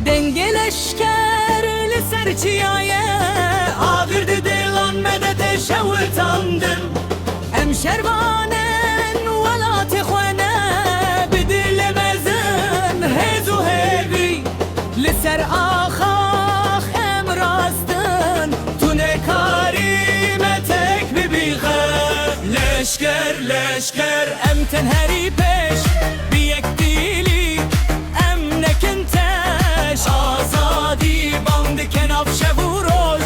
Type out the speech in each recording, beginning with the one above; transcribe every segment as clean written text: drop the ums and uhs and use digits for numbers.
Dengeleşkerli serçiyaye Ağırdı dilan medete şevtandın Em şervanen vela tixwane Bidilemezin hezu hevi Liser axax em rastın Tune karime tek bibiğe Leşker leşker em tenheri peş Biyek dili em nekinteş Azadi bandı kenaf şevuroş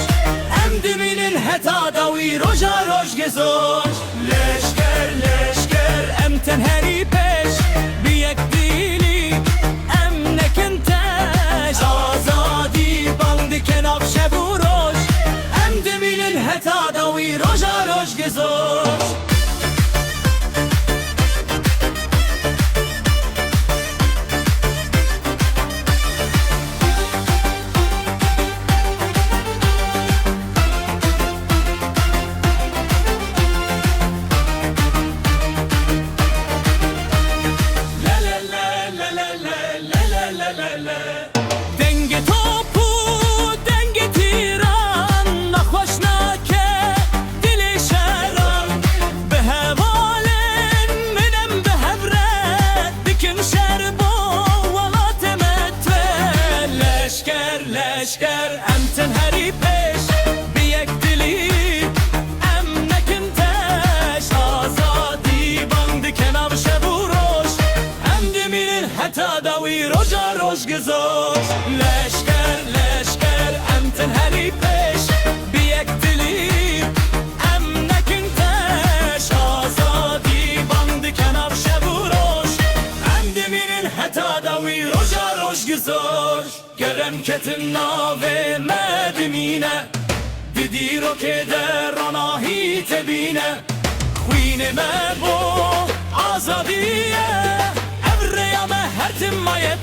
Em diminin heta davi roja roj gezoş Leşker leşker em tenheri peş Biyek dili em nekinteş Azadi bandı kenaf şevuroş Em diminin heta davi roja roj gezoş Denge topu, denge tiran Naxoş nake, dili şeran Be hevalen, minem be hevret Dikim şerbo, vala temetve Leşker, leşker, em tenheri peş Biyek dili, em nekinteş Azadi bandı kenav şevuroş Em diminin heta davi roja roj gezoş Leşker, leşker, em tenheri peş Biyek dili, em nekinteş Azadi bandı kenav şevuroş Em diminin heta davi roja roj gezoş Gerem ketin nave medimine Didi rokede ranahi tebine Xwine me bo azadiye Evreyame her timmayet